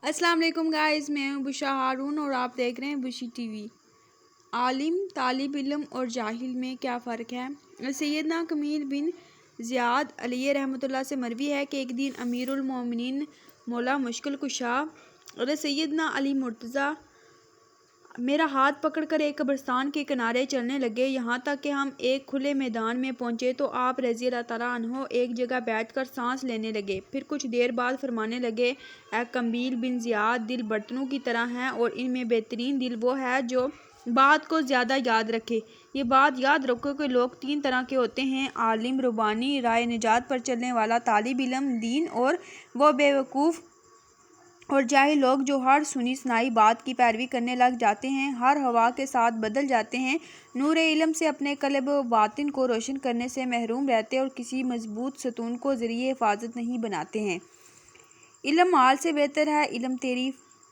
अस्सलाम वालेकुम गाइस, मैं हूं बुशा हारून और आप देख रहे हैं बुशी टीवी। आलिम, तालिब इल्म और जाहिल में क्या फ़र्क है? सैयदना कमील बिन ज़ियाद अलैहि रहमतुल्लाह से मरवी है कि एक दिन अमीरुल मोमिनीन मौला मुश्किल कुशा और सैयदना अली मुर्तज़ा मेरा हाथ पकड़कर एक कब्रिस्तान के किनारे चलने लगे। यहाँ तक कि हम एक खुले मैदान में पहुँचे तो आप रज़ी अल्लाह तआला अन्हो एक जगह बैठकर सांस लेने लगे। फिर कुछ देर बाद फरमाने लगे, ए कमील बिन ज़ियाद, दिल बर्तनों की तरह हैं और इनमें बेहतरीन दिल वो है जो बात को ज़्यादा याद रखे। ये बात याद रखो कि लोग तीन तरह के होते हैं, आलिम, रुबानी, राय निजात पर चलने वाला, तालिब इल्म दीन, और वो बेवकूफ़ और जाहिल लोग जो हर सुनी सुनाई बात की पैरवी करने लग जाते हैं, हर हवा के साथ बदल जाते हैं, नूर इल्म से अपने कल्ब व बातिन को रोशन करने से महरूम रहते और किसी मजबूत सतून को ज़रिए हिफाजत नहीं बनाते हैं। इल्म माल से बेहतर है, इल्म तेरी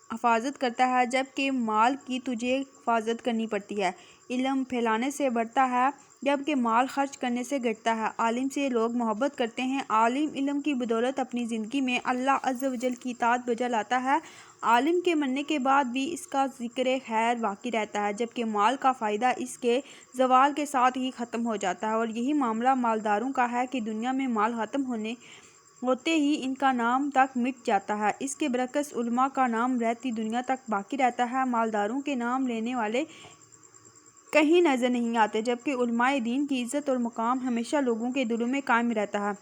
हिफाजत करता है जबकि माल की तुझे हिफाजत करनी पड़ती है। इल्म फैलाने से बढ़ता है जबकि माल खर्च करने से घटता है। आलिम से लोग मोहब्बत करते हैं। आलिम इल्म की बदौलत अपनी ज़िंदगी में अल्लाह अज़्ज़ व जल की इताअत बजा लाता है। आलिम के मरने के बाद भी इसका ज़िक्र खैर बाकी रहता है जबकि माल का फ़ायदा इसके ज़वाल के साथ ही ख़त्म हो जाता है। और यही मामला मालदारों का है कि दुनिया में माल ख़त्म होते ही इनका नाम तक मिट जाता है। इसके बरक्स उलमा का नाम रहती दुनिया तक बाकी रहता है। मालदारों के नाम लेने वाले कहीं नज़र नहीं आते जबकि उलमाए दीन की इज़्ज़त और मकाम हमेशा लोगों के दिलों में कायम रहता है।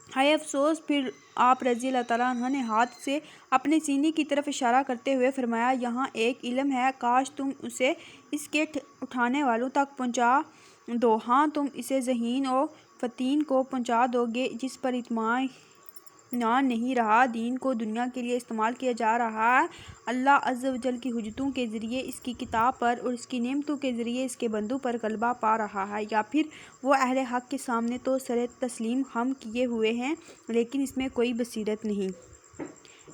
हाय अफसोस! फिर आप रज़ी अल्लाह तआला अन्हा ने हाथ से अपने सीने की तरफ इशारा करते हुए फरमाया, यहाँ एक इल्म है, काश तुम उसे इसके उठाने वालों तक पहुँचा दो। हाँ, तुम इसे ज़हीन और फ़तीन को पहुँचा दोगे जिस पर इत्मीनान नहीं रहा। दीन को दुनिया के लिए इस्तेमाल किया जा रहा है, अल्लाह अज़्ज़ व जल की हुज्जतों के ज़रिए इसकी किताब पर और इसकी नेमतों के ज़रिए इसके बंदों पर गलबा पा रहा है। या फिर वो अहले हक़ के सामने तो सरे तस्लीम खम किए हुए हैं लेकिन इसमें कोई बसीरत नहीं।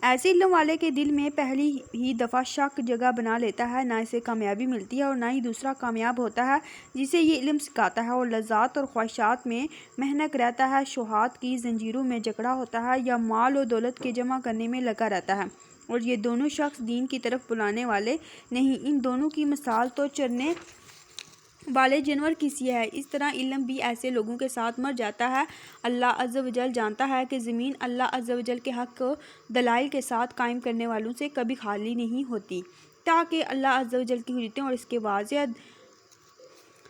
ऐसे इल्म वाले के दिल में पहली ही दफ़ा शक जगह बना लेता है, ना इसे कामयाबी मिलती है और ना ही दूसरा कामयाब होता है जिसे ये इल्म सिखाता है, और लज़्ज़ात और ख्वाहिशात में महनक रहता है, शुबहात की ज़ंजीरों में जकड़ा होता है या माल और दौलत के जमा करने में लगा रहता है। और ये दोनों शख्स दीन की तरफ बुलाने वाले नहीं, इन दोनों की मिसाल तो चरने वाले जानवर की सी है। इस तरह इल्म भी ऐसे लोगों के साथ मर जाता है। अल्लाह अज़्ज़ व जल जानता है कि ज़मीन अल्लाह अज़्ज़ व जल के हक़ को दलाइल के साथ कायम करने वालों से कभी खाली नहीं होती ताकि अल्लाह अज़्ज़ व जल की हुज्जतें और इसके वाज़ेह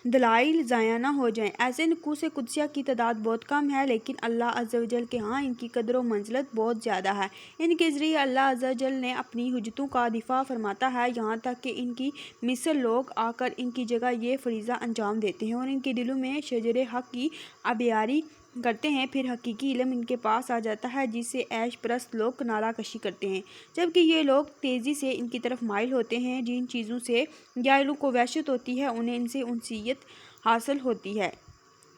दलाइल ज़ाया ना हो जाएं। ऐसे नुकूस कुदसिया की तादाद बहुत कम है लेकिन अल्लाह अज़्ज़ व जल के यहाँ इनकी कदर व मंज़िलत बहुत ज़्यादा है। इनके ज़रिए अल्लाह अज़्ज़ व जल ने अपनी हुज्जतों का दिफा फरमाता है, यहाँ तक कि इनकी मिसल लोग आकर इनकी जगह ये फरीज़ा अंजाम देते हैं और इनके दिलों में शजरे हक़ की आबियारी करते हैं। फिर हकीकी इल्म इनके पास आ जाता है जिससे ऐश परस्त लोग नारा कशी करते हैं जबकि ये लोग तेज़ी से इनकी तरफ माइल होते हैं। जिन चीज़ों से जाहिलों को वहशत होती है उन्हें इनसे उनसीयत हासिल होती है।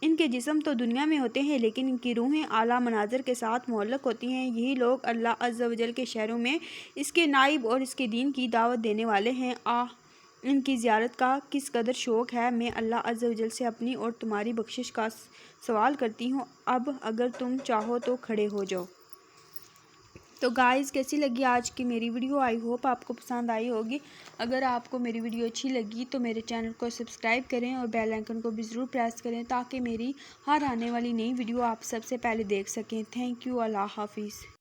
इनके जिस्म तो दुनिया में होते हैं लेकिन इनकी रूहें आला मनाज़र के साथ मुअल्लक़ होती हैं। यही लोग अल्लाह अज़्ज़ व जल के शहरों में इसके नाइब और इसके दीन की दावत देने वाले हैं। इनकी ज़ियारत का किस कदर शौक़ है। मैं अल्लाह अज़्ज़ व जल से अपनी और तुम्हारी बख्शिश का सवाल करती हूँ। अब अगर तुम चाहो तो खड़े हो जाओ। तो गाइज़, कैसी लगी आज की मेरी वीडियो? आई होप आपको पसंद आई होगी। अगर आपको मेरी वीडियो अच्छी लगी तो मेरे चैनल को सब्सक्राइब करें और बेल आइकन को भी ज़रूर प्रेस करें ताकि मेरी हर आने वाली नई वीडियो आप सबसे पहले देख सकें। Thank you. अल्लाह हाफिज़।